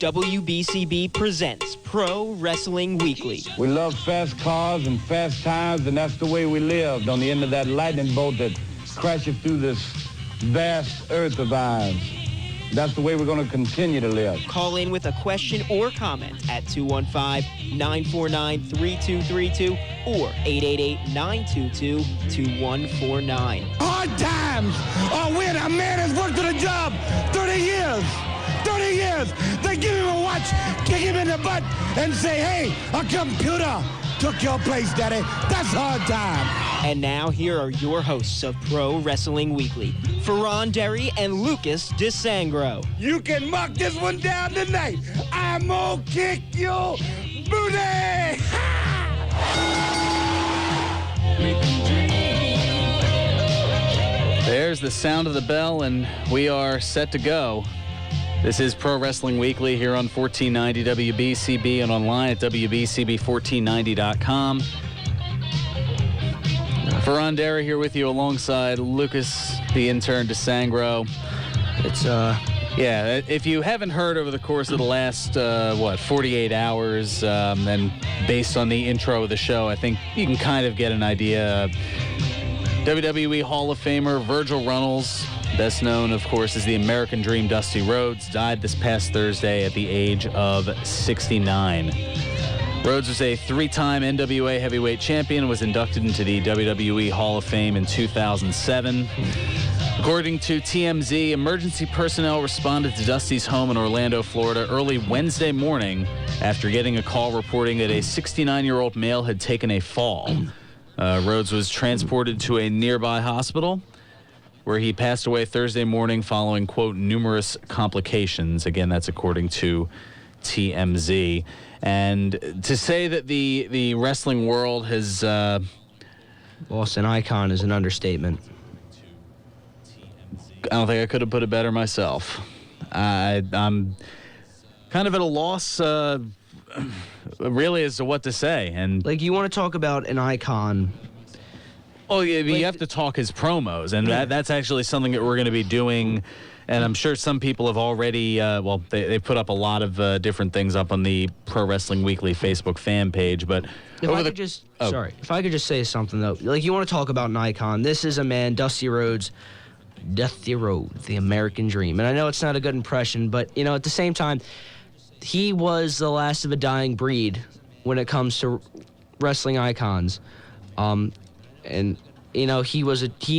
WBCB presents Pro Wrestling Weekly. We love fast cars and fast times, and that's the way we lived on the end of that lightning bolt that crashes through this vast earth of ours. That's the way we're going to continue to live. Call in with a question or comment at 215-949-3232 or 888-922-2149. Hard times are when a man has worked on a job 30 years. 30 years. They give him a watch, kick him in the butt, and say, hey, a computer took your place, Daddy. That's hard time. And now, here are your hosts of Pro Wrestling Weekly, Fearon and Lucas DeSangro. You can mark this one down tonight. I'm gonna kick your booty! There's the sound of the bell, and we are set to go. This is Pro Wrestling Weekly here on 1490 WBCB and online at WBCB1490.com. Fearon here with you alongside Lucas, the intern DeSangro. It's, yeah, if you haven't heard over the course of the last, 48 hours, and based on the intro of the show, I think you can kind of get an idea. WWE Hall of Famer Virgil Runnels, best known, of course, as the American Dream Dusty Rhodes, died this past Thursday at the age of 69. Rhodes was a three-time NWA heavyweight champion and was inducted into the WWE Hall of Fame in 2007. According to TMZ, emergency personnel responded to Dusty's home in Orlando, Florida early Wednesday morning after getting a call reporting that a 69-year-old male had taken a fall. Rhodes was transported to a nearby hospital where he passed away Thursday morning following, quote, numerous complications. Again, that's according to TMZ. And to say that the wrestling world has lost an icon is an understatement. I don't think I could have put it better myself. I'm kind of at a loss really as to what to say. And like, you want to talk about an icon. Oh, yeah, you have to talk his promos, and that's actually something that we're going to be doing. And I'm sure some people have already, they put up a lot of different things up on the Pro Wrestling Weekly Facebook fan page. But if I could just say something, though. Like, you want to talk about an icon. This is a man, Dusty Rhodes, the American Dream. And I know it's not a good impression, but, you know, at the same time, he was the last of a dying breed when it comes to wrestling icons. And, you know, he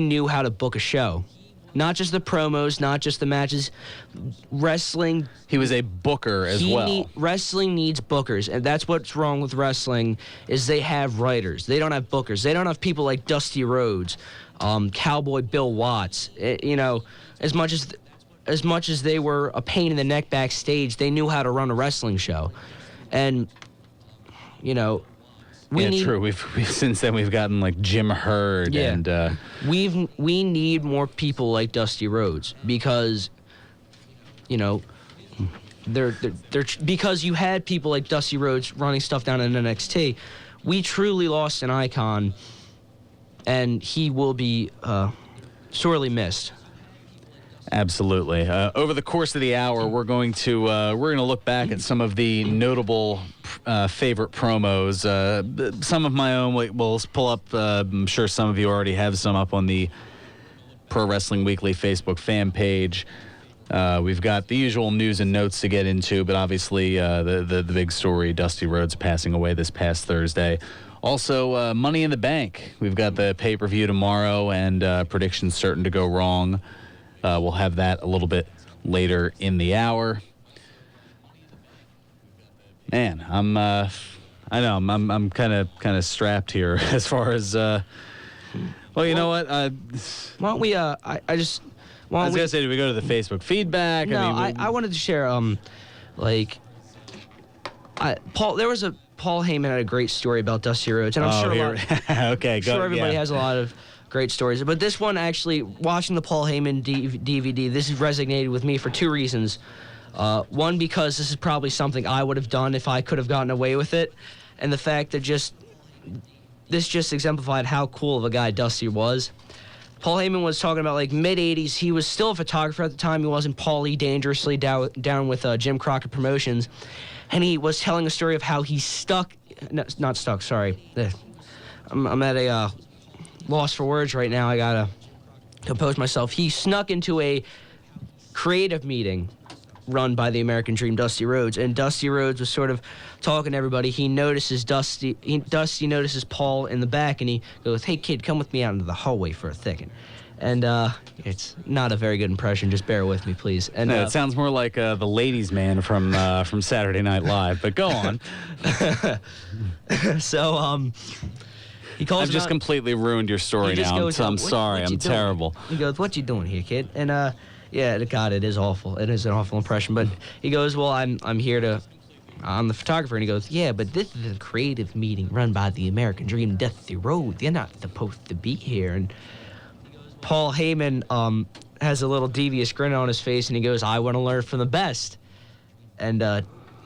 knew how to book a show. Not just the promos, not just the matches. Wrestling. He was a booker as well. Wrestling needs bookers, and that's what's wrong with wrestling. Is they have writers. They don't have bookers. They don't have people like Dusty Rhodes, Cowboy Bill Watts. You know, as much as they were a pain in the neck backstage, they knew how to run a wrestling show, and you know. True. We've since then we've gotten like Jim Herd, and we need more people like Dusty Rhodes because, you know, they're because you had people like Dusty Rhodes running stuff down in NXT. We truly lost an icon, and he will be sorely missed. Absolutely. Over the course of the hour, we're going to look back at some of the notable favorite promos. Some of my own we'll pull up. I'm sure some of you already have some up on the Pro Wrestling Weekly Facebook fan page. We've got the usual news and notes to get into, but obviously the big story: Dusty Rhodes passing away this past Thursday. Also, Money in the Bank. We've got the pay-per-view tomorrow, and predictions certain to go wrong. We'll have that a little bit later in the hour. Man, I'm kind of strapped here as far as. Well, you know what? Why don't we? I was gonna say, do we go to the Facebook feedback? No, I wanted to share. Paul Heyman had a great story about Dusty Rhodes, and I'm sure everybody has a lot of great stories. But this one, actually, watching the Paul Heyman DVD, this has resonated with me for two reasons. One, because this is probably something I would have done if I could have gotten away with it. And the fact that this just exemplified how cool of a guy Dusty was. Paul Heyman was talking about like mid-'80s. He was still a photographer at the time. He wasn't Paulie dangerously down with Jim Crockett Promotions. And he was telling a story of how he not stuck, sorry. I'm at a loss for words right now. I got to compose myself. He snuck into a creative meeting run by the American Dream, Dusty Rhodes, and Dusty Rhodes was sort of talking to everybody. He notices Dusty notices Paul in the back, and he goes, "Hey kid, come with me out into the hallway for a second." And it's not a very good impression. Just bear with me, please. And no, it sounds more like the ladies' man from Saturday Night Live. But go on. So he calls. I've just out, completely ruined your story now. I'm sorry. I'm terrible. He goes, "What you doing here, kid?" And yeah, God, it is awful. It is an awful impression. But he goes, "Well, I'm here to. I'm the photographer." And he goes, "Yeah, but this is a creative meeting run by the American Dream, Dusty Rhodes. They're not supposed to be here." And Paul Heyman has a little devious grin on his face, and he goes, "I want to learn from the best." And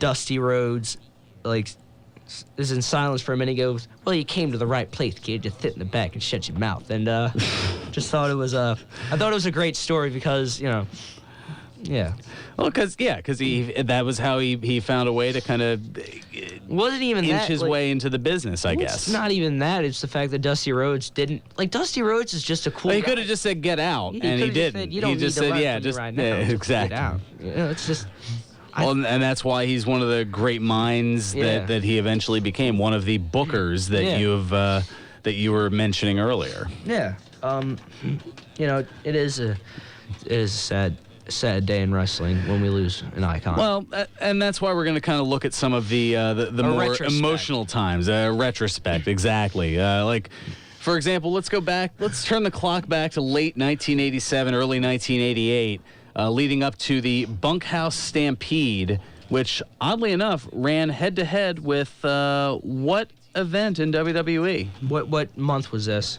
Dusty Rhodes, is in silence for a minute. He goes, "Well, you came to the right place, kid. Just sit in the back and shut your mouth." And just thought it was I thought it was a great story because, yeah. Well, because that was how he found a way to kind of wasn't even inch his way into the business, I guess. It's not even that. It's the fact that Dusty Rhodes didn't Dusty Rhodes is just a cool. Well, he could have just said get out, and he didn't. Said, you don't he just need said, to yeah, just right now. exactly. Get out. It's just. Well, and that's why he's one of the great minds that he eventually became. One of the bookers that that you were mentioning earlier. Yeah. It is a sad day in wrestling when we lose an icon. Well, and that's why we're going to kind of look at some of the more retrospect. emotional times. Retrospect, exactly. For example, let's go back. Let's turn the clock back to late 1987, early 1988. Leading up to the Bunkhouse Stampede, which, oddly enough, ran head-to-head with what event in WWE? What month was this?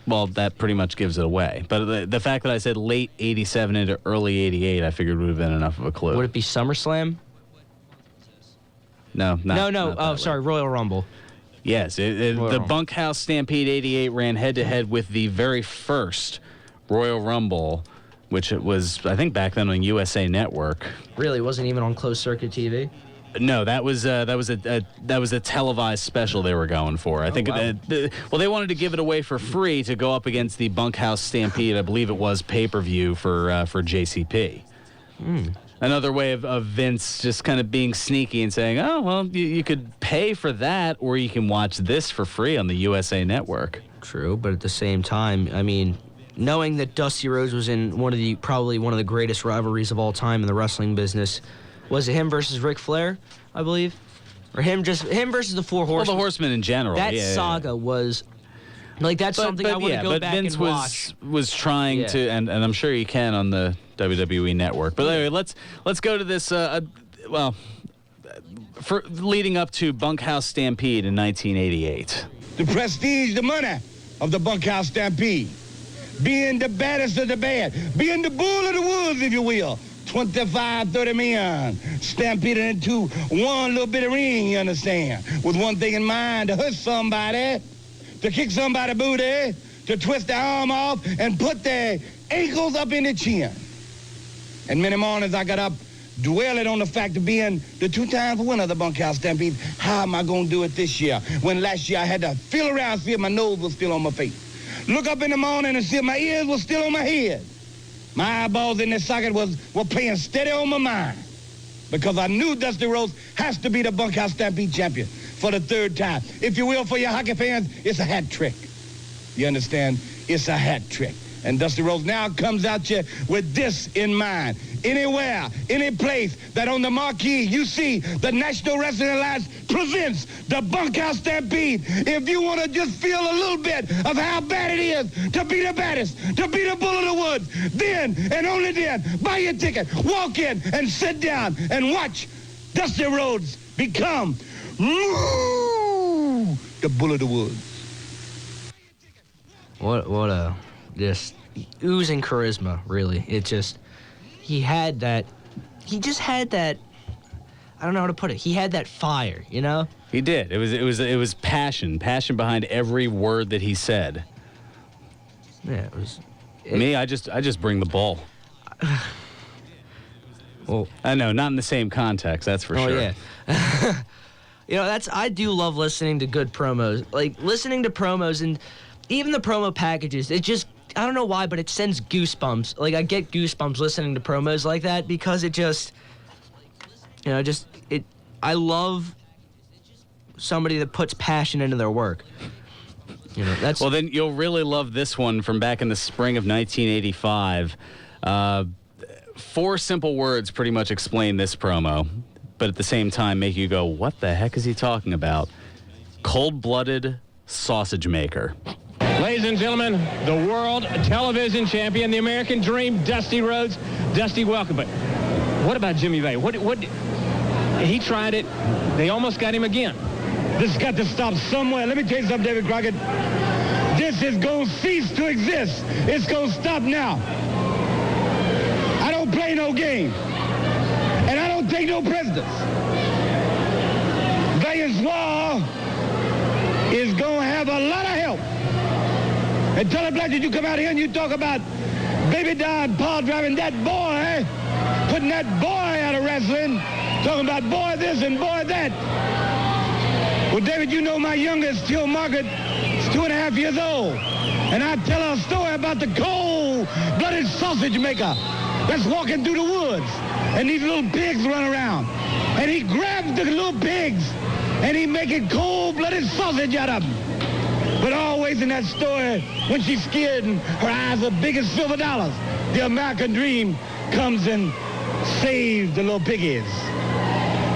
Well, that pretty much gives it away. But the fact that I said late 87 into early 88, I figured would have been enough of a clue. Would it be SummerSlam? No. Sorry, Royal Rumble. Yes, the Bunkhouse Stampede 88 ran head-to-head with the very first Royal Rumble, which it was, I think, back then on USA Network. Really, wasn't even on closed circuit TV. No, that was a televised special they were going for. I think. Wow. They wanted to give it away for free to go up against the Bunkhouse Stampede. I believe it was pay-per-view for JCP. Another way of Vince just kind of being sneaky and saying, "Oh, well, you could pay for that, or you can watch this for free on the USA Network." True, but at the same time, I mean, knowing that Dusty Rhodes was in probably one of the greatest rivalries of all time in the wrestling business, was it him versus Ric Flair, I believe? Or him versus the Four Horsemen? Well, the Horsemen in general. That saga was, that's something I want to go back Vince and watch. was trying to, and I'm sure you can on the WWE Network. But anyway, let's go to this, for leading up to Bunkhouse Stampede in 1988. The prestige, the money of the Bunkhouse Stampede. Being the baddest of the bad. Being the bull of the woods, if you will. 25, 30 men stampeded into one little bit of ring, you understand? With one thing in mind, to hurt somebody, to kick somebody's booty, to twist their arm off and put their ankles up in the chin. And many mornings I got up dwelling on the fact of being the two-time winner of the Bunkhouse Stampede. How am I going to do it this year? When last year I had to feel around, see if my nose was still on my face. Look up in the morning and see if my ears were still on my head. My eyeballs in this socket were playing steady on my mind. Because I knew Dusty Rhodes has to be the Bunkhouse Stampede champion for the third time. If you will, for your hockey fans, it's a hat trick. You understand? It's a hat trick. And Dusty Rhodes now comes at you with this in mind. Anywhere, any place that on the marquee you see the National Wrestling Alliance presents the Bunkhouse Stampede. If you want to just feel a little bit of how bad it is to be the baddest, to be the bull of the woods, then and only then, buy your ticket, walk in and sit down and watch Dusty Rhodes become the bull of the woods. What a just oozing charisma, really. It just, he just had that, I don't know how to put it. He had that fire, you know? He did. It was passion behind every word that he said. Yeah, it was. Me, I just bring the ball. Well, I know, not in the same context, that's for sure. Yeah. I do love listening to good promos. Like, listening to promos and even the promo packages, it just, I don't know why, but it sends goosebumps. Like, I get goosebumps listening to promos like that because it just, I love somebody that puts passion into their work. Well, then you'll really love this one from back in the spring of 1985. 4 simple words pretty much explain this promo, but at the same time make you go, what the heck is he talking about? Cold-blooded sausage maker. Ladies and gentlemen, the world television champion, the American Dream, Dusty Rhodes. Dusty, welcome. But what about Jimmy Vay? What? He tried it. They almost got him again. This has got to stop somewhere. Let me tell you something, David Crockett. This is going to cease to exist. It's going to stop now. I don't play no game. And I don't take no prisoners. Venezuela is going to have a lot of help. And tell him, Blanchard, you come out here and you talk about Baby Don Paul driving that boy, putting that boy out of wrestling, talking about boy this and boy that. Well, David, you know my youngest, Till Margaret, is 2.5 years old. And I tell her a story about the cold-blooded sausage maker that's walking through the woods. And these little pigs run around. And he grabs the little pigs and he making cold-blooded sausage out of them. But always in that story, when she's scared and her eyes are big as silver dollars, the American Dream comes and saves the little piggies.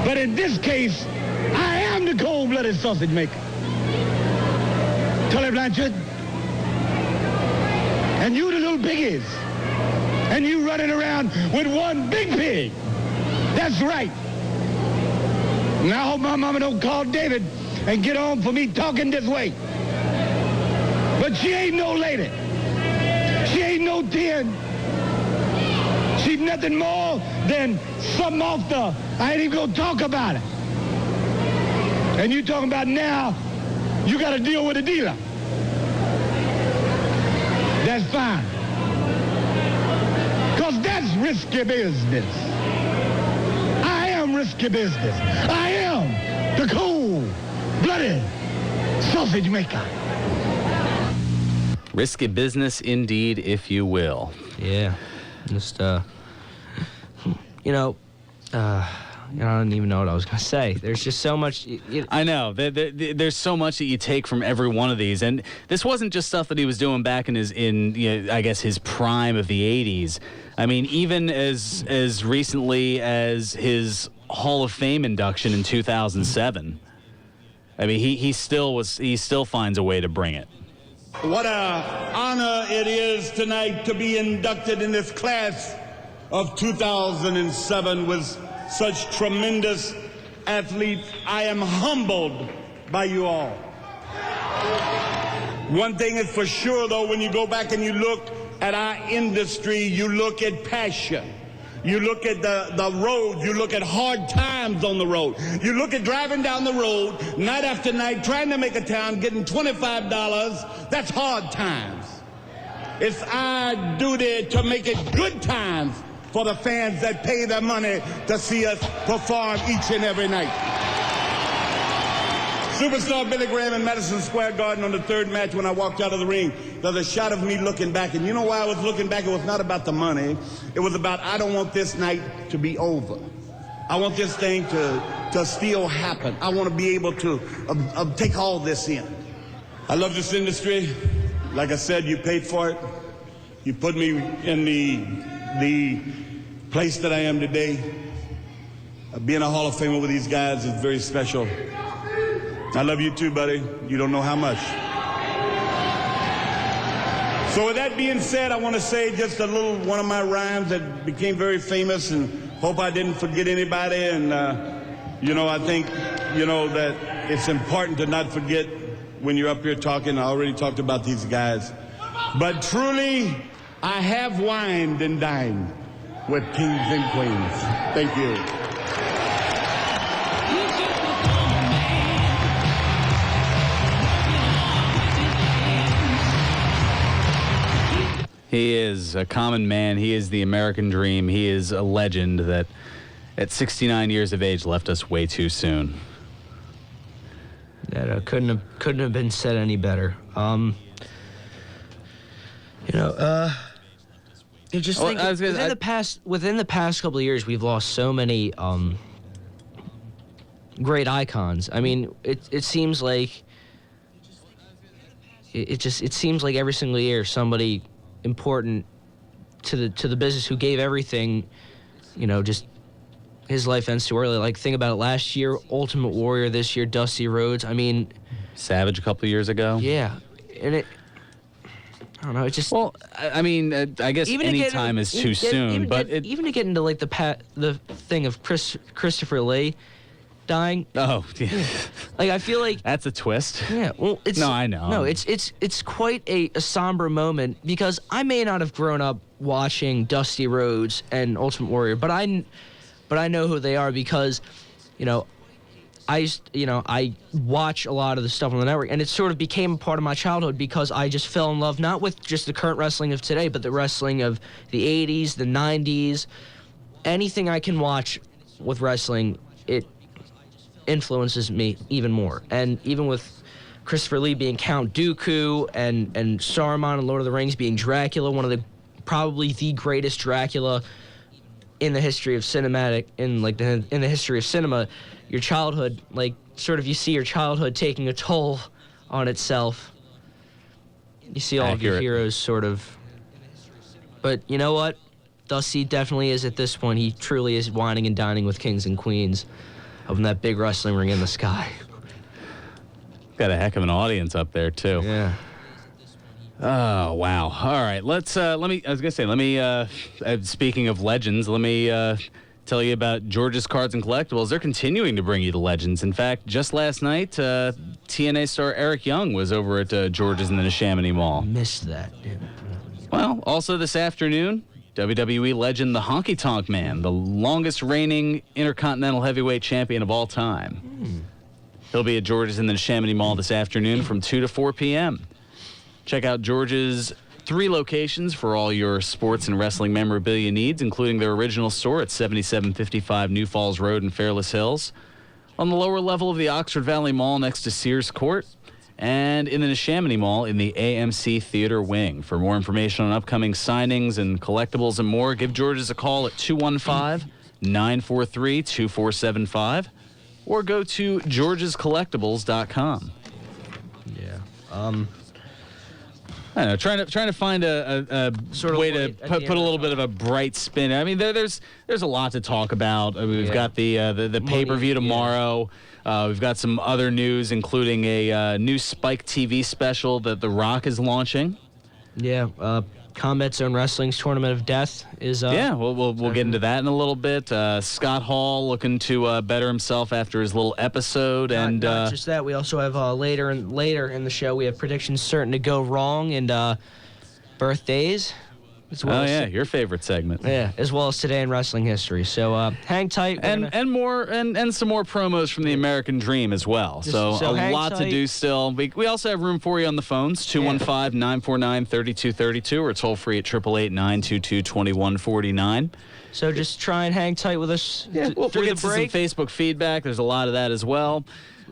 But in this case, I am the cold-blooded sausage maker. Tully Blanchard. And you the little piggies. And you running around with one big pig. That's right. And I hope my mama don't call David and get on for me talking this way. But she ain't no lady. She ain't no 10. She's nothing more than something off the, I ain't even gonna talk about it. And you talking about now, you gotta deal with a dealer. That's fine. Because that's risky business. I am risky business. I am the cold-blooded sausage maker. Risky business indeed, if you will. Yeah. Just, I don't even know what I was going to say. There's just so much. I know. There's so much that you take from every one of these. And this wasn't just stuff that he was doing back in his prime of the 80s. I mean, even as recently as his Hall of Fame induction in 2007. I mean, he still finds a way to bring it. What an honor it is tonight to be inducted in this class of 2007 with such tremendous athletes. I am humbled by you all. One thing is for sure, though, when you go back and you look at our industry, you look at passion. You look at the road. You look at hard times on the road. You look at driving down the road night after night, trying to make a town, getting $25. That's hard times. It's our duty to make it good times for the fans that pay their money to see us perform each and every night. Superstar Billy Graham in Madison Square Garden on the third match when I walked out of the ring. There's a shot of me looking back. And you know why I was looking back? It was not about the money. It was about, I don't want this night to be over. I want this thing to still happen. I want to be able to take all this in. I love this industry. Like I said, you paid for it. You put me in the place that I am today. Being a Hall of Famer with these guys is very special. I love you too, buddy. You don't know how much. So with that being said, I want to say just a little one of my rhymes that became very famous, and hope I didn't forget anybody. And, I think, that it's important to not forget when you're up here talking. I already talked about these guys. But truly, I have wined and dined with kings and queens. Thank you. He is a common man. He is the American dream. He is a legend that at 69 years of age left us way too soon. That couldn't have been said any better. You just think within the past couple of years, we've lost so many great icons. I mean, it seems like it seems like every single year somebody important to the business who gave everything, just his life ends too early. Like, think about it. Last year, Ultimate Warrior. This year, Dusty Rhodes. I mean, Savage a couple of years ago. Yeah, and I don't know. It just. Well, I mean, I guess any time is too soon. But even to get into like the thing of Christopher Lee dying. Oh, yeah. Like, I feel like that's a twist. Yeah. Well, it's no, I know. No, it's quite a somber moment, because I may not have grown up watching Dusty Rhodes and Ultimate Warrior, but I know who they are because, I watch a lot of the stuff on the network, and it sort of became a part of my childhood because I just fell in love, not with just the current wrestling of today, but the wrestling of the 80s, the 90s. Anything I can watch with wrestling, it influences me even more. And even with Christopher Lee being Count Dooku and Saruman in Lord of the Rings being Dracula, one of probably the greatest Dracula in the history of cinematic, in the history of cinema, your childhood, you see your childhood taking a toll on itself. You see all of your heroes sort of. But you know what? Dusty definitely is, at this point, he truly is whining and dining with kings and queens of that big wrestling ring in the sky. Got a heck of an audience up there, too. Yeah. Oh, wow. All right, speaking of legends, let me tell you about George's Cards and Collectibles. They're continuing to bring you the legends. In fact, just last night, TNA star Eric Young was over at George's in the Neshaminy Mall. Missed that. Well, also this afternoon, WWE legend the Honky Tonk Man, the longest reigning Intercontinental Heavyweight Champion of all time. He'll be at George's in the Neshaminy Mall this afternoon from 2 to 4 p.m. Check out George's 3 locations for all your sports and wrestling memorabilia needs, including their original store at 7755 New Falls Road in Fairless Hills, on the lower level of the Oxford Valley Mall next to Sears Court, and in the Neshaminy Mall in the AMC Theater Wing. For more information on upcoming signings and collectibles and more, give George's a call at 215-943-2475 or go to georgescollectibles.com. Yeah. I don't know, trying to find a sort of way to put a little bit of a bright spin. I mean, there's a lot to talk about. We've got the pay-per-view tomorrow. We've got some other news, including a new Spike TV special that The Rock is launching. Yeah, Combat Zone Wrestling's Tournament of Death is up. Yeah, we'll get into that in a little bit. Scott Hall looking to better himself after his little episode. Not just that, we also have later in the show, we have predictions certain to go wrong and birthdays. Your favorite segment. Yeah, as well as today in wrestling history. So hang tight. And some more promos from the American Dream as well. So a lot to do still. We also have room for you on the phones, 215-949-3232 or toll free at 888-922-2149. So just try and hang tight with us. Yeah, we'll get some Facebook feedback. There's a lot of that as well.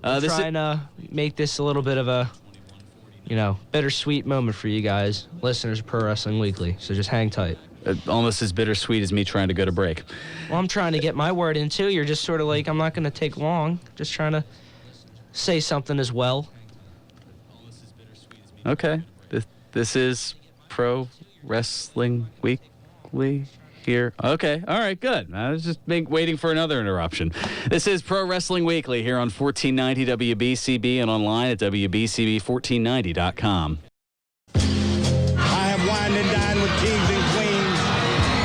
Try and make this a little bit of a bittersweet moment for you guys, listeners of Pro Wrestling Weekly. So just hang tight. Almost as bittersweet as me trying to go to break. Well, I'm trying to get my word in, too. You're just sort of like, I'm not going to take long. Just trying to say something as well. Okay. This is Pro Wrestling Weekly here. Okay. All right, good. I was just waiting for another interruption. This is Pro Wrestling Weekly here on 1490 WBCB and online at WBCB1490.com. I have wined and dined with kings and queens,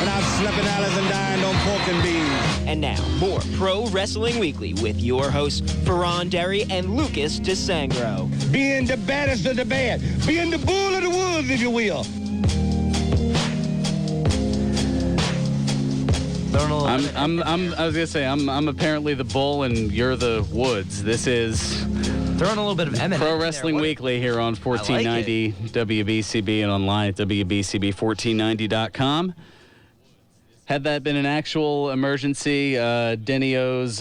and I've slept in alleys and dined on pork and beans. And now, more Pro Wrestling Weekly with your hosts, Fearon Derry and Lucas DeSangro. Being the baddest of the bad. Being the bull of the woods, if you will. I was gonna say I'm apparently the bull and you're the woods. This is Throwing a little bit of M&M Pro Wrestling Weekly here on 1490 WBCB and online at WBCB1490.com. Had that been an actual emergency, Denny O's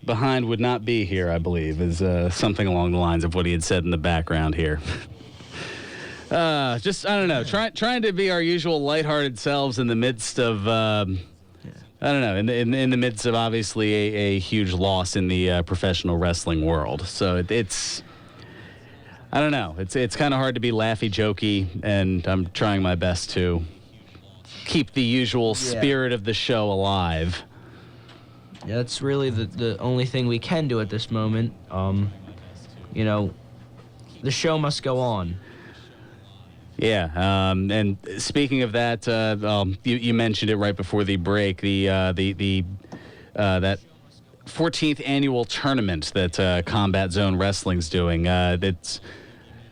behind would not be here, I believe, is something along the lines of what he had said in the background here. Just, I don't know, trying to be our usual lighthearted selves in the midst of, I don't know, in the midst of obviously a huge loss in the professional wrestling world. So it's, I don't know, it's kind of hard to be laughy-jokey, and I'm trying my best to keep the usual spirit of the show alive. Yeah, that's really the only thing we can do at this moment. You know, the show must go on. Yeah, and speaking of that, you mentioned it right before the break. That 14th annual tournament that Combat Zone Wrestling's doing. It's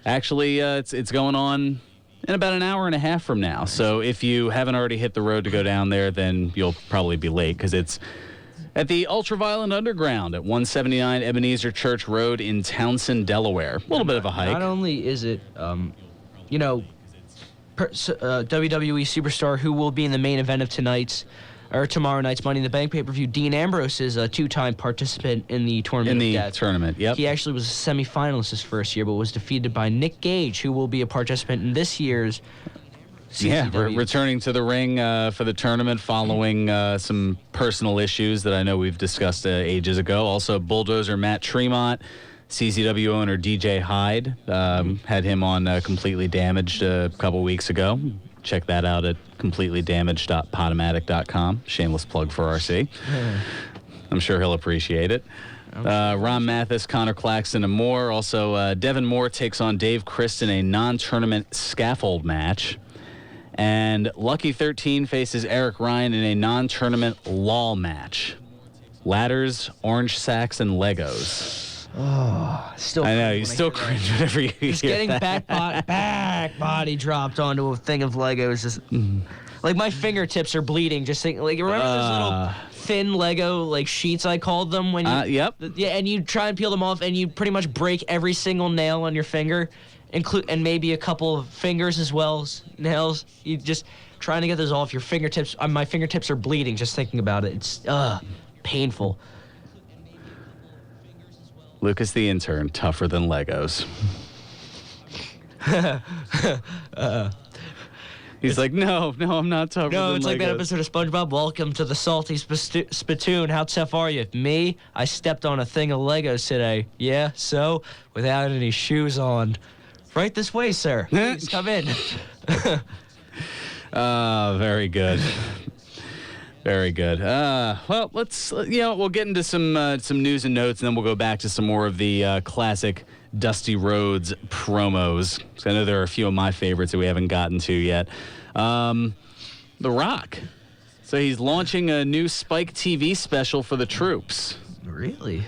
actually it's going on in about an hour and a half from now. So if you haven't already hit the road to go down there, then you'll probably be late, because it's at the Ultraviolent Underground at 179 Ebenezer Church Road in Townsend, Delaware. A little bit of a hike. Not only is it, you know, WWE superstar who will be in the main event of tomorrow night's Money in the Bank pay-per-view, Dean Ambrose is a two-time participant in the tournament. Tournament, yep. He actually was a semifinalist his first year, but was defeated by Nick Gage, who will be a participant in this year's CCW. Yeah, returning to the ring for the tournament following some personal issues that I know we've discussed ages ago. Also, Bulldozer Matt Tremont, CZW owner DJ Hyde, had him on Completely Damaged a couple weeks ago. Check that out at completely-damaged.podomatic.com. Shameless plug for RC. I'm sure he'll appreciate it. Ron Mathis, Connor Claxton, and more. Also, Devin Moore takes on Dave Christ in a non-tournament scaffold match. And Lucky 13 faces Eric Ryan in a non-tournament law match. Ladders, orange sacks, and Legos. Oh, still. I know, you still cringe whenever you hear getting that. back body dropped onto a thing of Legos. Just like my fingertips are bleeding. Just think, like, remember those little thin Lego like sheets I called them when you Yep. Yeah, and you try and peel them off and you pretty much break every single nail on your finger, and maybe a couple of fingers as well as nails. You just trying to get those off your fingertips. My fingertips are bleeding just thinking about it. It's painful. Lucas the intern, tougher than Legos. He's like, no, I'm not tougher than Legos. No, it's like that episode of SpongeBob. Welcome to the salty spittoon. How tough are you? Me? I stepped on a thing of Legos today. Yeah, so? Without any shoes on. Right this way, sir. Please come in. Very good. Very good. Well, let's, we'll get into some news and notes, and then we'll go back to some more of the classic Dusty Rhodes promos. I know there are a few of my favorites that we haven't gotten to yet. The Rock. So he's launching a new Spike TV special for the troops. Really?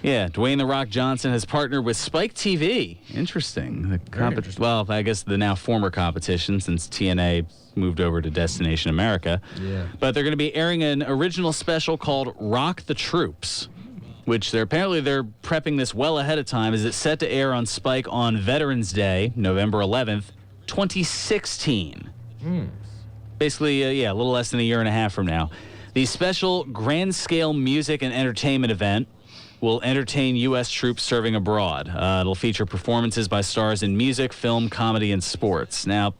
Yeah, Dwayne "The Rock" Johnson has partnered with Spike TV. Interesting. Well, I guess the now former competition, since TNA moved over to Destination America. Yeah. But they're going to be airing an original special called Rock the Troops, which they're prepping this well ahead of time, as it's set to air on Spike on Veterans Day, November 11th, 2016. Basically, a little less than a year and a half from now. The special grand-scale music and entertainment event will entertain U.S. troops serving abroad. It'll feature performances by stars in music, film, comedy, and sports. Now,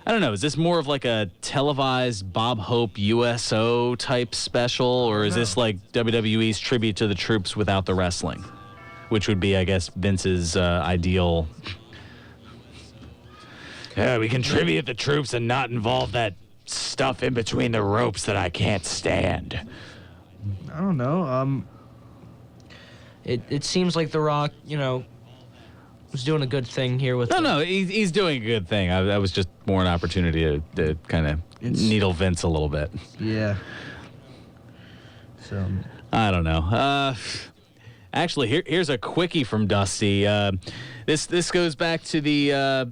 I don't know, is this more of like a televised Bob Hope USO type special, or is this like WWE's tribute to the troops without the wrestling? Which would be, I guess, Vince's ideal. Yeah, we can tribute the troops and not involve that stuff in between the ropes that I can't stand. I don't know. It seems like The Rock, was doing a good thing here with. No, he's doing a good thing. That was just more an opportunity to kind of needle Vince a little bit. Yeah. So. I don't know. Actually, here's a quickie from Dusty. This goes back to the.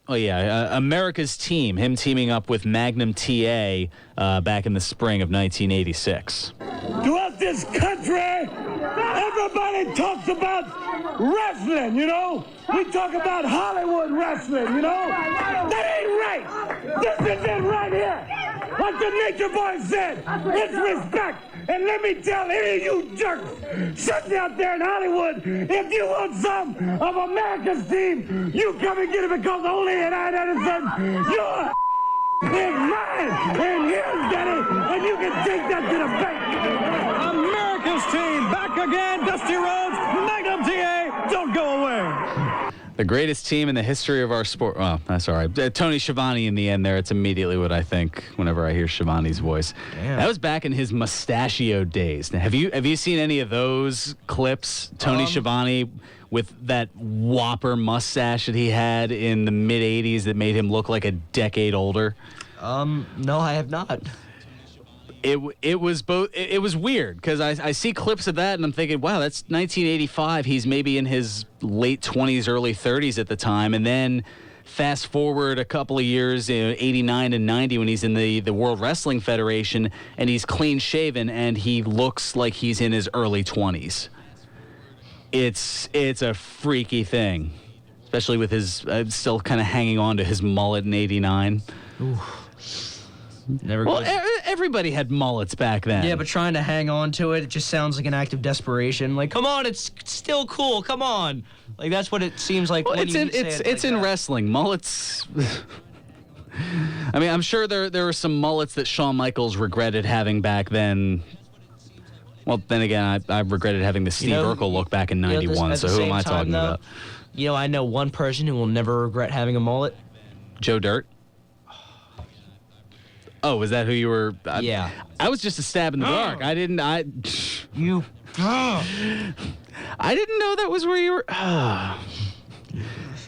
America's Team, him teaming up with Magnum TA back in the spring of 1986. Throughout this country, every Everybody talks about wrestling, you know? We talk about Hollywood wrestling, you know? That ain't right. This is it right here. Like the Nature Boy said, it's respect. And let me tell any of you jerks sitting out there in Hollywood, if you want some of America's team, you come and get it, because only in Edison, you're is mine, and here's Daddy, and you can take that to the bank. America's team back again. Dusty Rhodes, Magnum TA, don't go away. The greatest team in the history of our sport. Well, that's all right. Tony Schiavone in the end there. It's immediately what I think whenever I hear Schiavone's voice. Damn. That was back in his mustachio days. Now, have you seen any of those clips? Tony Schiavone with that whopper mustache that he had in the mid 80s that made him look like a decade older. No, I have not. It was both. It was weird because I see clips of that and I'm thinking, wow, that's 1985. He's maybe in his late 20s, early 30s at the time, and then fast forward a couple of years, 89 and 90, when he's in the World Wrestling Federation and he's clean shaven and he looks like he's in his early 20s. It's a freaky thing, especially with his still kind of hanging on to his mullet in '89. Never. Well, everybody had mullets back then. Yeah, but trying to hang on to it just sounds like an act of desperation. Like, come on, it's still cool. Come on. Like, that's what it seems like. Well, when it's in wrestling. Mullets. I mean, I'm sure there were some mullets that Shawn Michaels regretted having back then. Well, then again, I regretted having the Steve Urkel look back in '91. So who am I talking about? You know, I know one person who will never regret having a mullet. Joe Dirt. Oh, was that who you were? Yeah. I was just a stab in the dark. I didn't know that was where you were.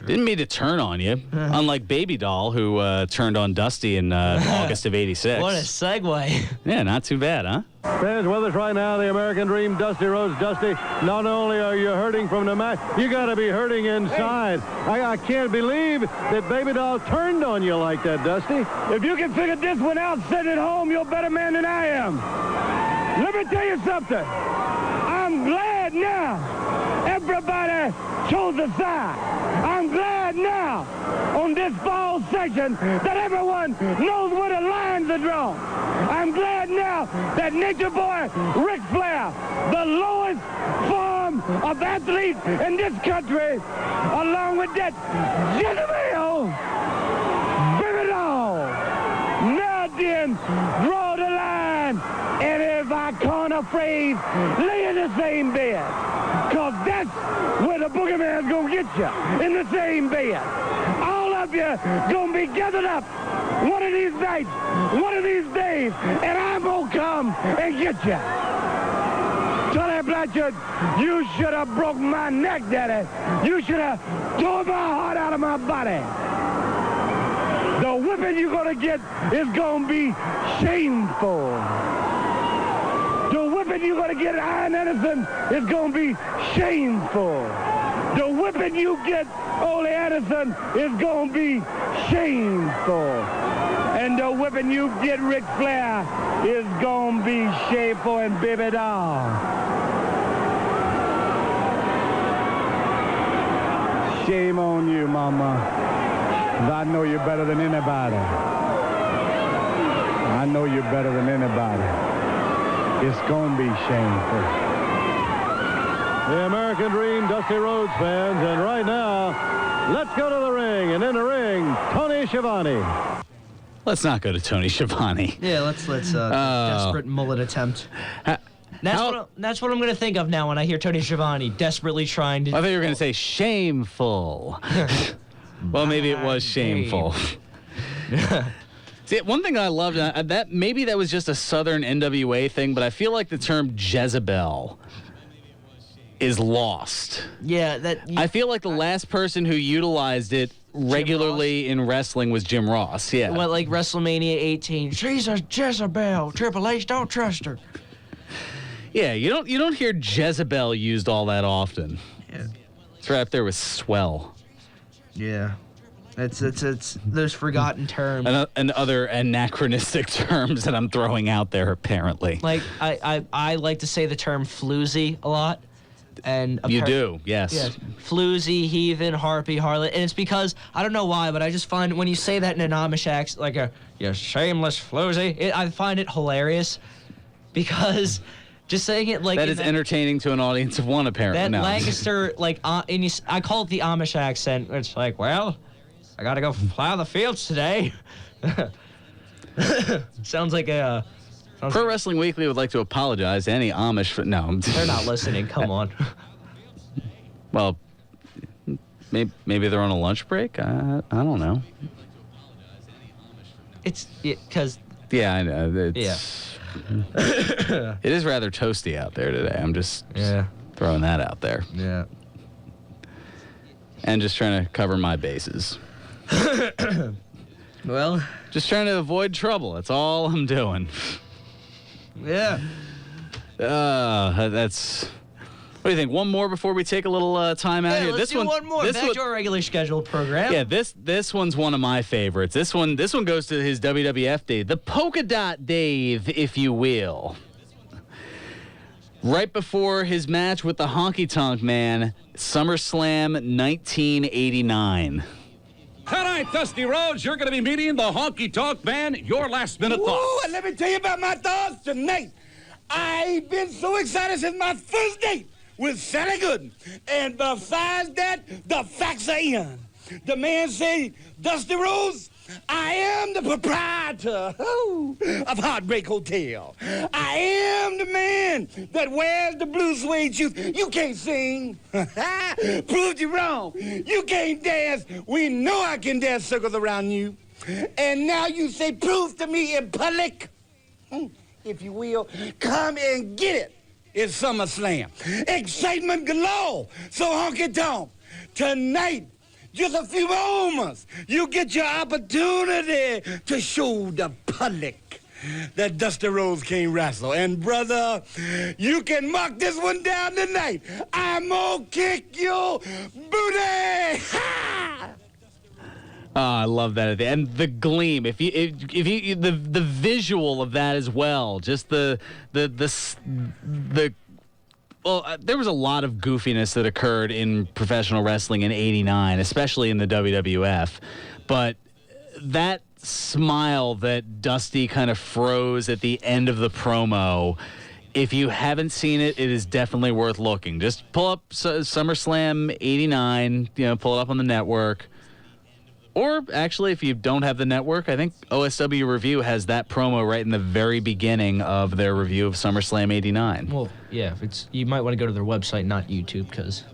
Didn't mean to turn on you. Unlike Baby Doll, who turned on Dusty in August of '86. What a segue. Yeah, not too bad, huh? Fans with us right now, the American Dream, Dusty Rhodes. Dusty, not only are you hurting from the match, you got to be hurting inside. I can't believe that Baby Doll turned on you like that, Dusty. If you can figure this one out, sitting at home, you're a better man than I am. Let me tell you something. I'm glad now everybody chose a side. I'm glad now on this fall section that everyone knows where the lines are drawn. I'm glad now that Nature Boy Ric Flair, the lowest form of athlete in this country, along with that Jezebel, Baby Doll, now then draw the line, and if I can't afraid, lay in the same bed. Because that's where the boogeyman's going to get you, in the same bed. All of you going to be gathered up one of these nights, one of these days, and I'm going to come and get you. Charlie Blanchard, you should have broke my neck, Daddy. You should have torn my heart out of my body. The whipping you're going to get is going to be shameful. The whipping you're going to get at Iron Anderson is going to be shameful. The whipping you get, Ole Anderson, is going to be shameful. And the whipping you get, Ric Flair, is going to be shameful. And Baby Doll, shame on you, Mama. I know you're better than anybody. I know you're better than anybody. It's going to be shameful. The American Dream, Dusty Rhodes fans, and right now, let's go to the ring. And in the ring, Tony Schiavone. Let's not go to Tony Schiavone. Yeah, let's desperate mullet attempt. That's what I'm going to think of now when I hear Tony Schiavone desperately trying to. I thought you were going to say shameful. Well, maybe it was shameful. See, one thing I loved, that maybe that was just a Southern NWA thing, but I feel like the term Jezebel is lost. Yeah, I feel like the last person who utilized it regularly in wrestling was Jim Ross. Yeah. What, like WrestleMania 18? She's a Jezebel. Triple H, don't trust her. Yeah, you don't hear Jezebel used all that often. Yeah. It's right up there with swell. Yeah. It's those forgotten terms. And other anachronistic terms that I'm throwing out there, apparently. Like, I like to say the term floozy a lot. And You do, yes. Yeah, floozy, heathen, harpy, harlot. And it's because, I don't know why, but I just find when you say that in an Amish accent, like you shameless floozy, I find it hilarious. Because just saying it like... That is entertaining to an audience of one, apparently. That Lancaster, like, I call it the Amish accent. It's like, well, I gotta go plow the fields today. Sounds like a... Pro Wrestling Weekly would like to apologize to any Amish... No. They're not listening. Come on. Well, maybe they're on a lunch break? I don't know. It's... because... Yeah, I know. Yeah. It is rather toasty out there today. I'm just throwing that out there. Yeah. And just trying to cover my bases. Well... Just trying to avoid trouble. That's all I'm doing. Yeah. That's... What do you think? One more before we take a little time out here? Let's do one more. Back to our regularly scheduled program. Yeah, this one's one of my favorites. This one goes to his WWF day. The Polka Dot Dave, if you will. Right before his match with the Honky Tonk Man, SummerSlam 1989. Tonight, Dusty Rhodes, you're going to be meeting the Honky Tonk Man. Your last-minute thoughts. Ooh, and let me tell you about my thoughts tonight. I've been so excited since my first date with Sally Gooden. And besides that, the facts are in. The man say, Dusty Rhodes, I am the proprietor of Heartbreak Hotel. I am the man that wears the blue suede shoes. You can't sing. Proved you wrong. You can't dance. We know I can dance circles around you. And now you say, prove to me in public, if you will, come and get it. It's SummerSlam. Excitement galore. So honky tonk. Tonight, just a few moments, you get your opportunity to show the public that Dusty Rhodes can't wrestle. And brother, you can mark this one down tonight. I'm gonna kick your booty. Ha! Oh, I love that, and the gleam. If you the visual of that as well, just the well, there was a lot of goofiness that occurred in professional wrestling in '89, especially in the WWF, but that smile that Dusty kind of froze at the end of the promo. If you haven't seen it, it is definitely worth looking. Just pull up SummerSlam '89. Pull it up on the network. Or, actually, if you don't have the network, I think OSW Review has that promo right in the very beginning of their review of SummerSlam '89. Well, yeah, you might want to go to their website, not YouTube, because...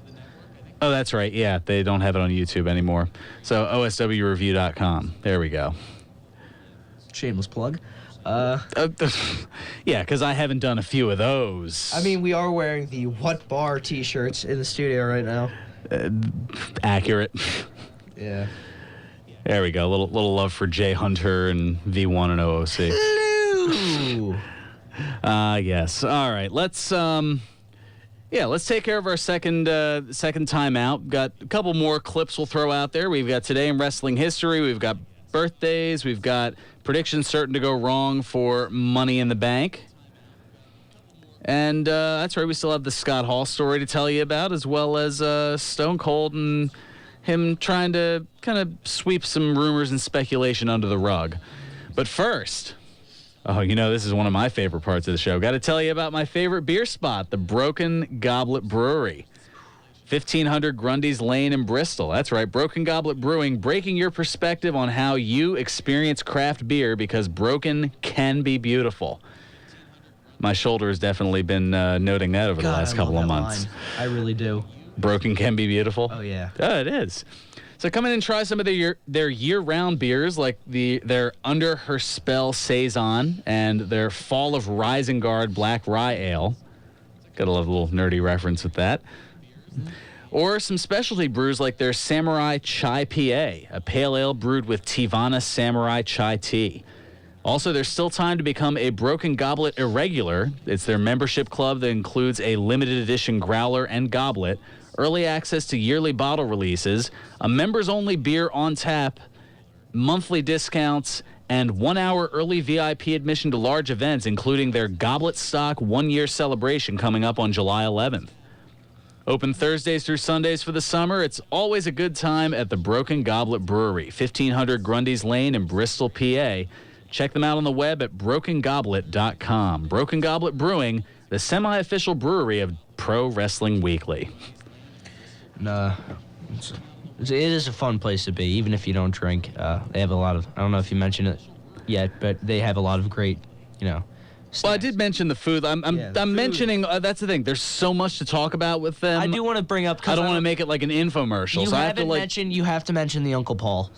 Oh, that's right. Yeah, they don't have it on YouTube anymore. So, OSWReview.com. There we go. Shameless plug. Yeah, because I haven't done a few of those. I mean, we are wearing the What Bar t-shirts in the studio right now. Accurate. Yeah. There we go. A little love for Jay Hunter and V1 and OOC. Hello. Yes. All right. Let's take care of our second time out. Got a couple more clips we'll throw out there. We've got Today in Wrestling History. We've got birthdays. We've got predictions certain to go wrong for Money in the Bank. And that's right. We still have the Scott Hall story to tell you about, as well as Stone Cold and him trying to kind of sweep some rumors and speculation under the rug. But first, this is one of my favorite parts of the show. Got to tell you about my favorite beer spot, the Broken Goblet Brewery. 1500 Grundy's Lane in Bristol. That's right, Broken Goblet Brewing, breaking your perspective on how you experience craft beer, because broken can be beautiful. My shoulder has definitely been noting that over the last couple of months. Line. I really do. Broken can be beautiful. Oh, yeah. Oh, it is. So come in and try some of their year-round beers, like their Under Her Spell Saison and their Fall of Risengard Black Rye Ale. Got a little nerdy reference with that. Or some specialty brews like their Samurai Chai PA, a pale ale brewed with Tivana Samurai Chai tea. Also, there's still time to become a Broken Goblet Irregular. It's their membership club that includes a limited edition growler and goblet, early access to yearly bottle releases, a members-only beer on tap, monthly discounts, and 1 hour early VIP admission to large events, including their Goblet Stock 1-year celebration coming up on July 11th. Open Thursdays through Sundays for the summer. It's always a good time at the Broken Goblet Brewery, 1500 Grundy's Lane in Bristol, PA. Check them out on the web at brokengoblet.com. Broken Goblet Brewing, the semi-official brewery of Pro Wrestling Weekly. It is a fun place to be, even if you don't drink. They have a lot of, I don't know if you mentioned it yet, but they have a lot of great, snacks. Well, I did mention the food. I'm mentioning, that's the thing. There's so much to talk about with them. I do want to bring up, I don't want to make it like an infomercial. You have to mention the Uncle Paul.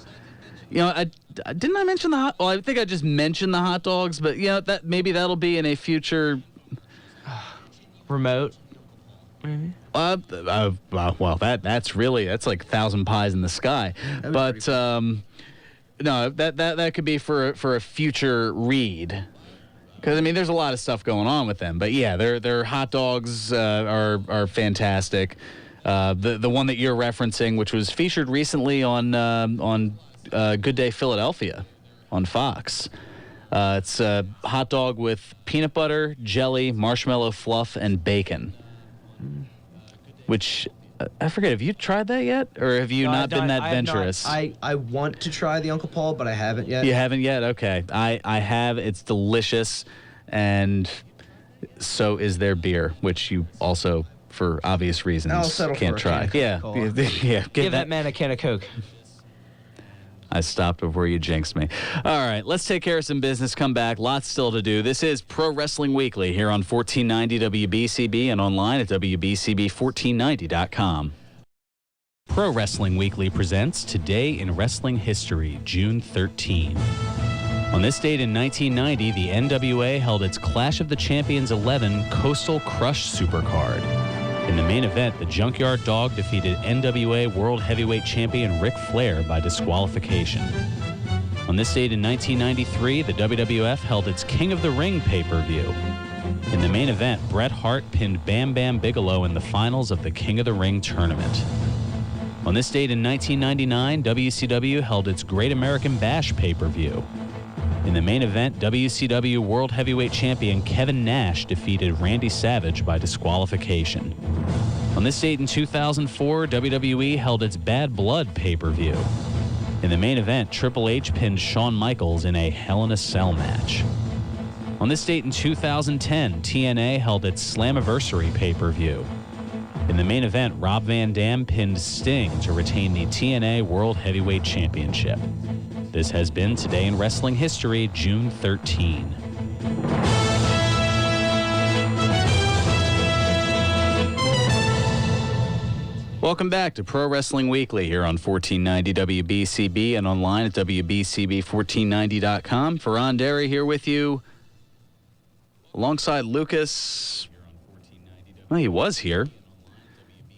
Didn't I mention the hot? Well, I think I just mentioned the hot dogs, but that maybe that'll be in a future remote. Maybe. Well, that's like 1,000 pies in the sky. But no, that could be for a future read. Because there's a lot of stuff going on with them. But yeah, their hot dogs are fantastic. The one that you're referencing, which was featured recently on Good Day Philadelphia on Fox. It's a hot dog with peanut butter, jelly, marshmallow fluff, and bacon. Which, I forget, have you tried that yet? Or have you not been that venturous? I want to try the Uncle Paul, but I haven't yet. You haven't yet? Okay. I have. It's delicious. And so is their beer, which you also, for obvious reasons, can't try. Yeah. Give that man a can of Coke. I stopped before you jinxed me. All right, let's take care of some business, come back. Lots still to do. This is Pro Wrestling Weekly here on 1490 WBCB and online at WBCB1490.com. Pro Wrestling Weekly presents Today in Wrestling History, June 13. On this date in 1990, the NWA held its Clash of the Champions 11 Coastal Crush Supercard. In the main event, the Junkyard Dog defeated NWA World Heavyweight Champion Ric Flair by disqualification. On this date in 1993, the WWF held its King of the Ring pay-per-view. In the main event, Bret Hart pinned Bam Bam Bigelow in the finals of the King of the Ring tournament. On this date in 1999, WCW held its Great American Bash pay-per-view. In the main event, WCW World Heavyweight Champion Kevin Nash defeated Randy Savage by disqualification. On this date in 2004, WWE held its Bad Blood pay-per-view. In the main event, Triple H pinned Shawn Michaels in a Hell in a Cell match. On this date in 2010, TNA held its Slammiversary pay-per-view. In the main event, Rob Van Dam pinned Sting to retain the TNA World Heavyweight Championship. This has been Today in Wrestling History, June 13. Welcome back to Pro Wrestling Weekly here on 1490 WBCB and online at WBCB1490.com. Fearon Derry here with you alongside Lucas. Well, he was here.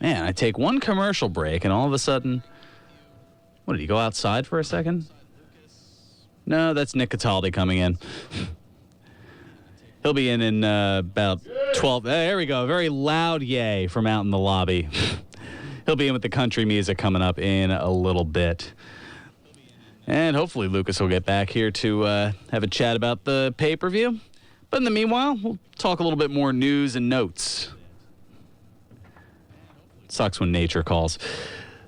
Man, I take one commercial break and all of a sudden, what, did he go outside for a second? No, that's Nick Cataldi coming in. He'll be in about 12. There we go. Very loud yay from out in the lobby. He'll be in with the country music coming up in a little bit. And hopefully Lucas will get back here to have a chat about the pay-per-view. But in the meanwhile, we'll talk a little bit more news and notes. Sucks when nature calls.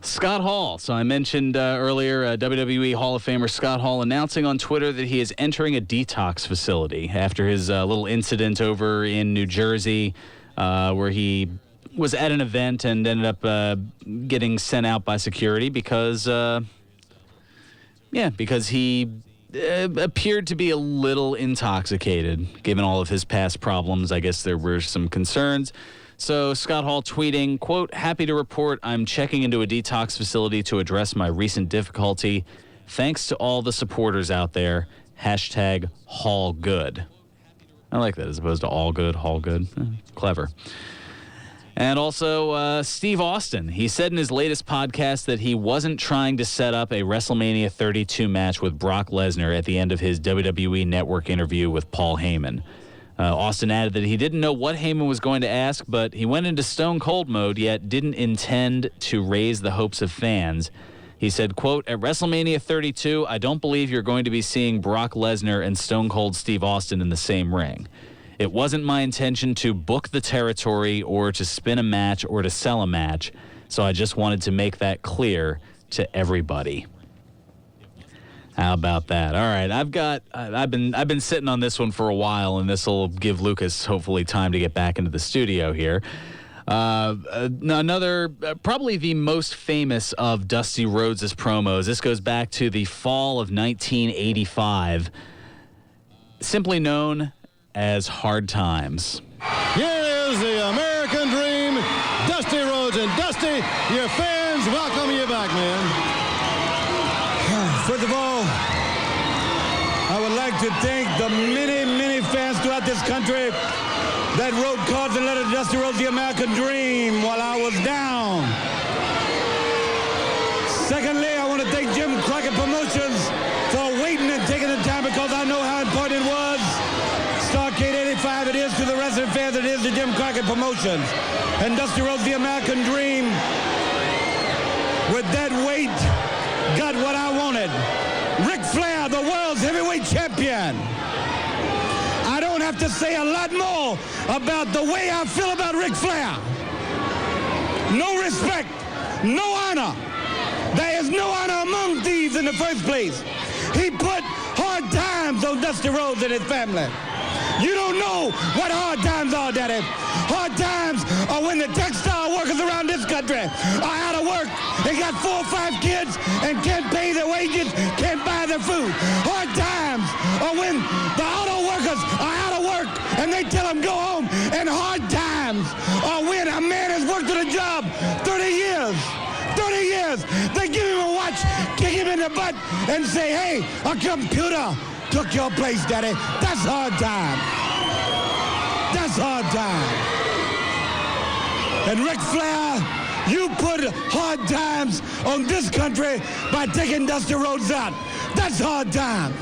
Scott Hall. So I mentioned earlier WWE Hall of Famer Scott Hall announcing on Twitter that he is entering a detox facility after his little incident over in New Jersey where he was at an event and ended up getting sent out by security because he appeared to be a little intoxicated. Given all of his past problems, I guess there were some concerns. So Scott Hall tweeting, quote, "Happy to report I'm checking into a detox facility to address my recent difficulty. Thanks to all the supporters out there. Hashtag Hall Good." I like that as opposed to all good, Hall Good. Clever. And also Steve Austin. He said in his latest podcast that he wasn't trying to set up a WrestleMania 32 match with Brock Lesnar at the end of his WWE Network interview with Paul Heyman. Austin added that he didn't know what Heyman was going to ask, but he went into Stone Cold mode, yet didn't intend to raise the hopes of fans. He said, quote, "At WrestleMania 32, I don't believe you're going to be seeing Brock Lesnar and Stone Cold Steve Austin in the same ring. It wasn't my intention to book the territory or to spin a match or to sell a match, so I just wanted to make that clear to everybody. How about that? All right, I've been sitting on this one for a while, and this will give Lucas hopefully time to get back into the studio here. Another, probably the most famous of Dusty Rhodes' promos. This goes back to the fall of 1985, simply known as Hard Times. Here is the American Dream, Dusty Rhodes. And Dusty, your fans welcome you back, man. First of all, I would like to thank the many, many fans throughout this country that wrote cards and letters to Dusty Rhodes, the American Dream, while I was down. Secondly, I want to thank Jim Crockett Promotions for waiting and taking the time, because I know how important it was. Starcade 85 it is to the wrestling fans, it is to Jim Crockett Promotions. And Dusty Rhodes, the American Dream, with that weight, got what I wanted. Ric Flair, the world's heavyweight champion. I don't have to say a lot more about the way I feel about Ric Flair. No respect, no honor. There is no honor among thieves in the first place. He put hard times on Dusty Rhodes and his family. You don't know what hard times are, Daddy. Hard times are when the textile workers around this country are out of work. They got 4 or 5 kids and can't pay their wages, can't buy their food. Hard times are when the auto workers are out of work and they tell them go home. And hard times are when a man has worked at a job 30 years. 30 years. They give him a watch, kick him in the butt, and say, hey, a computer took your place, Daddy. That's hard time. That's hard time. And Ric Flair, you put hard times on this country by taking Dusty Rhodes out. That's hard time.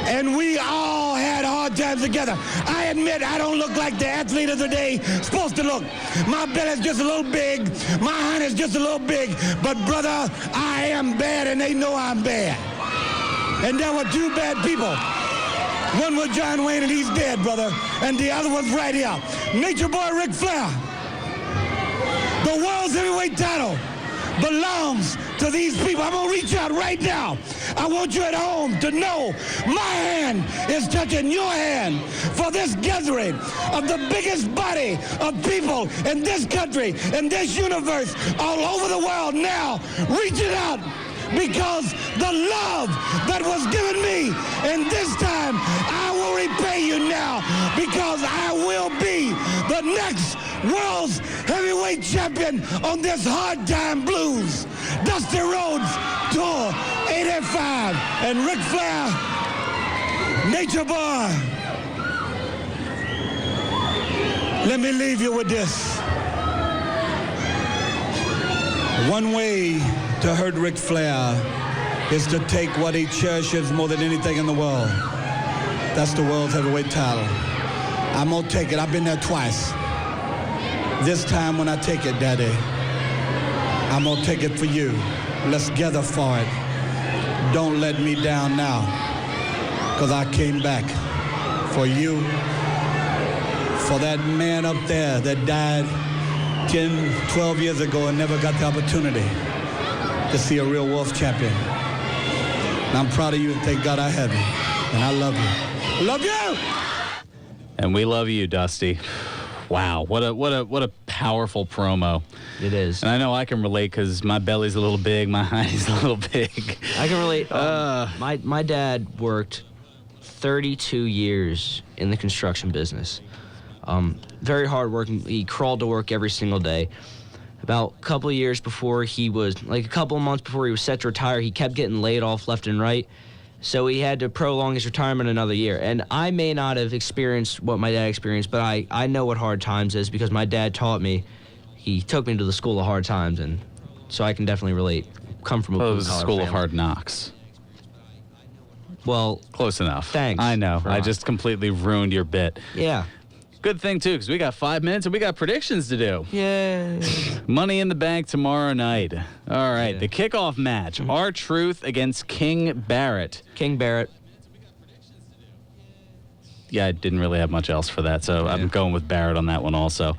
And we all had hard times together. I admit I don't look like the athlete of the day supposed to look. My belly's just a little big. My hand is just a little big. But brother, I am bad and they know I'm bad. And there were 2 bad people. One was John Wayne and he's dead, brother. And the other one's right here. Nature Boy Ric Flair. The world's heavyweight title belongs to these people. I'm gonna reach out right now. I want you at home to know my hand is touching your hand for this gathering of the biggest body of people in this country, in this universe, all over the world now. Reach it out, because the love that was given me, and this time I will repay you now, because I will be the next world's heavyweight champion on this Hard Time Blues. Dusty Rhodes Tour 85 and Ric Flair, Nature Boy. Let me leave you with this. One way to hurt Ric Flair is to take what he cherishes more than anything in the world. That's the world's heavyweight title. I'm gonna take it. I've been there twice. This time when I take it, Daddy, I'm gonna take it for you. Let's gather for it. Don't let me down now, because I came back for you, for that man up there that died 10, 12 years ago and never got the opportunity to see a real Wolf champion. And I'm proud of you, and thank God I have you. And I love you. Love you! And we love you, Dusty. Wow, what a powerful promo. It is. And I know I can relate because my belly's a little big, my high's a little big. I can relate. My dad worked 32 years in the construction business. Very hard working. He crawled to work every single day. About a couple of years before he was, like a couple of months before he was set to retire, he kept getting laid off left and right. So he had to prolong his retirement another year. And I may not have experienced what my dad experienced, but I know what hard times is because my dad taught me. He took me to the school of hard times, and so I can definitely relate. Come from a it was a school family. of hard knocks. Well, close enough. Thanks. I know. I just completely ruined your bit. Yeah. Good thing, too, because we got 5 minutes and we got predictions to do. Yeah. Money in the Bank tomorrow night. All right, Yeah. the kickoff match. R-Truth against King Barrett. King Barrett. I didn't really have much else for that, so I'm going with Barrett on that one also.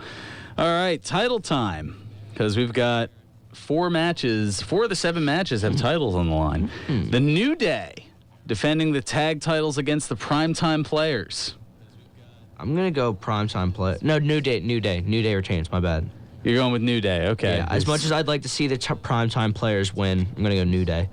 All right, title time, because we've got 4 matches. 4 of the 7 matches have titles on the line. The New Day defending the tag titles against the Primetime Players. I'm going to go Primetime Play. No, New Day. New Day retains, my bad. You're going with New Day, okay. Yeah, as much as I'd like to see the Primetime Players win, I'm going to go New Day.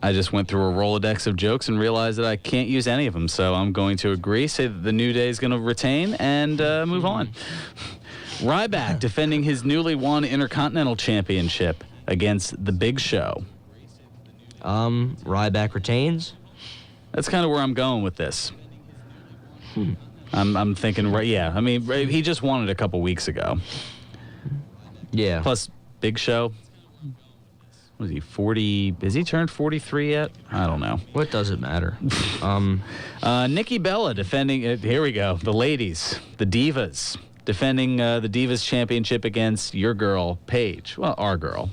I just went through a Rolodex of jokes and realized that I can't use any of them, so I'm going to agree, say that the New Day is going to retain, and move on. Ryback defending his newly won Intercontinental Championship against The Big Show. Ryback retains. That's kind of where I'm going with this. I'm thinking, yeah. I mean, he just won it a couple weeks ago. Yeah. Plus, Big Show. What is he, 40? Has he turned 43 yet? I don't know. What does it matter? Nikki Bella defending, here we go, the ladies, the Divas, defending the Divas Championship against your girl, Paige. Well, our girl.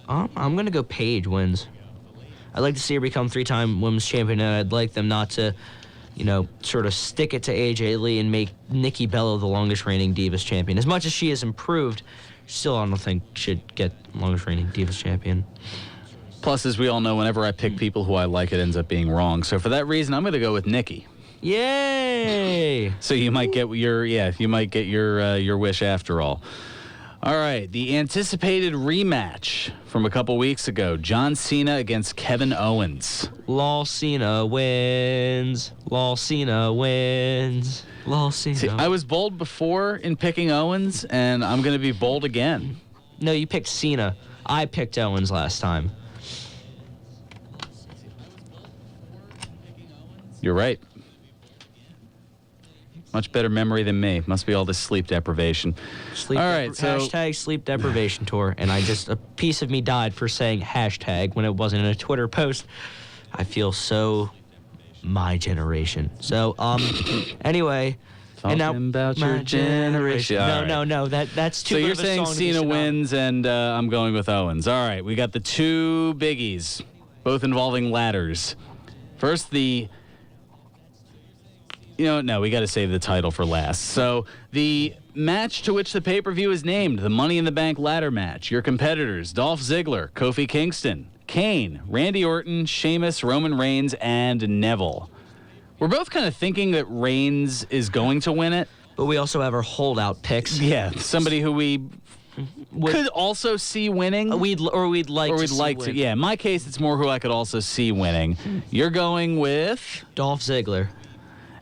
I'm going to go Paige wins. I'd like to see her become 3-time women's champion, and I'd like them not to, sort of stick it to AJ Lee and make Nikki Bella the longest reigning Divas champion. As much as she has improved, still I don't think should get longest reigning Divas champion. Plus, as we all know, whenever I pick people who I like, it ends up being wrong. So for that reason, I'm going to go with Nikki. Yay! So you might get your wish after all. All right, the anticipated rematch from a couple weeks ago, John Cena against Kevin Owens. Lol Cena wins. Lol Cena wins. Lol Cena. See, I was bold before in picking Owens, and I'm going to be bold again. No, you picked Cena. I picked Owens last time. You're right. Much better memory than me. Must be all this sleep deprivation. All right, so hashtag sleep deprivation tour, and a piece of me died for saying hashtag when it wasn't in a Twitter post. I feel so my generation. So anyway, talking about your generation. No. That's too. So you're saying Cena wins, and I'm going with Owens. All right, we got the 2 biggies, both involving ladders. First, no, we got to save the title for last. So the match to which the pay-per-view is named, the Money in the Bank ladder match. Your competitors, Dolph Ziggler, Kofi Kingston, Kane, Randy Orton, Sheamus, Roman Reigns, and Neville. We're both kind of thinking that Reigns is going to win it. But we also have our holdout picks. Yeah, somebody who we could also see winning. We'd like to. Yeah, in my case, it's more who I could also see winning. You're going with Dolph Ziggler.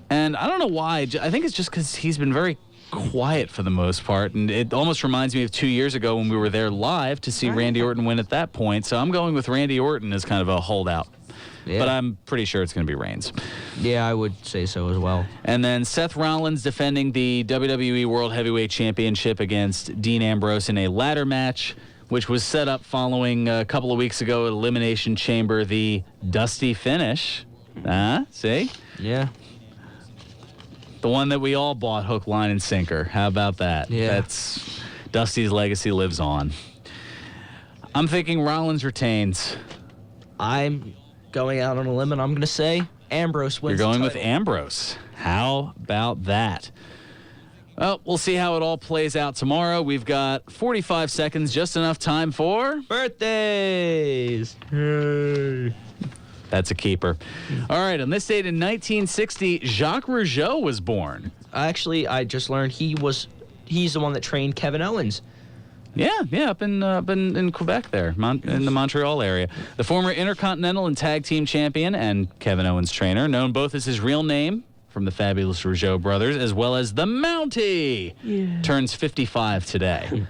And I don't know why. I think it's just because he's been very quiet for the most part. And it almost reminds me of 2 years ago when we were there live to see Randy Orton win at that point. So I'm going with Randy Orton as kind of a holdout. Yeah. But I'm pretty sure it's going to be Reigns. Yeah, I would say so as well. And then Seth Rollins defending the WWE World Heavyweight Championship against Dean Ambrose in a ladder match, which was set up following a couple of weeks ago at Elimination Chamber, the Dusty finish. See? Yeah. The one that we all bought hook, line, and sinker. How about that? Yeah. That's Dusty's legacy lives on. I'm thinking Rollins retains. I'm going out on a limb, and I'm going to say Ambrose wins. You're going with Ambrose. How about that? Well, we'll see how it all plays out tomorrow. We've got 45 seconds, just enough time for birthdays. Hey. That's a keeper. All right, on this date in 1960, Jacques Rougeau was born. Actually, I just learned he's the one that trained Kevin Owens. Yeah, up in Quebec there, in the Montreal area. The former Intercontinental and Tag Team Champion and Kevin Owens trainer, known both as his real name from the fabulous Rougeau brothers, as well as the Mountie, turns 55 today.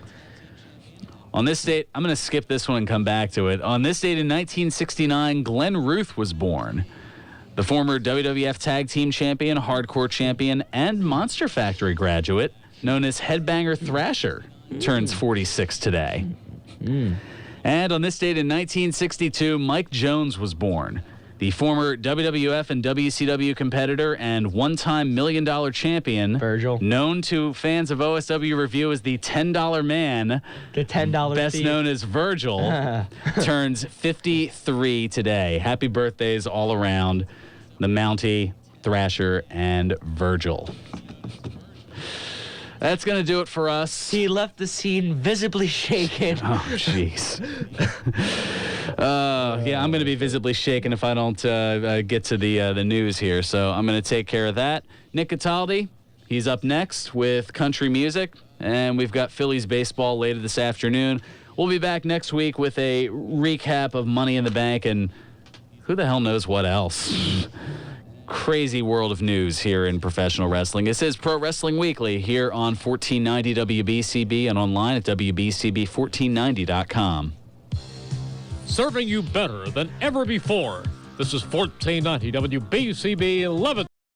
On this date, I'm going to skip this one and come back to it. On this date in 1969, Glenn Ruth was born. The former WWF Tag Team Champion, Hardcore Champion, and Monster Factory graduate, known as Headbanger Thrasher, turns 46 today. And on this date in 1962, Mike Jones was born. The former WWF and WCW competitor and one-time $1 million champion, Virgil, known to fans of OSW Review as the $10 Man, the $10 best thief. known as Virgil, turns 53 today. Happy birthdays all around the Mountie, Thrasher, and Virgil. That's going to do it for us. He left the scene visibly shaken. Oh, jeez. Yeah, I'm going to be visibly shaken if I don't get to the news here. So I'm going to take care of that. Nick Cataldi, he's up next with country music. And we've got Phillies baseball later this afternoon. We'll be back next week with a recap of Money in the Bank and who the hell knows what else. Crazy world of news here in professional wrestling. This is Pro Wrestling Weekly here on 1490 WBCB and online at WBCB1490.com. Serving you better than ever before. This is 1490 WBCB 11.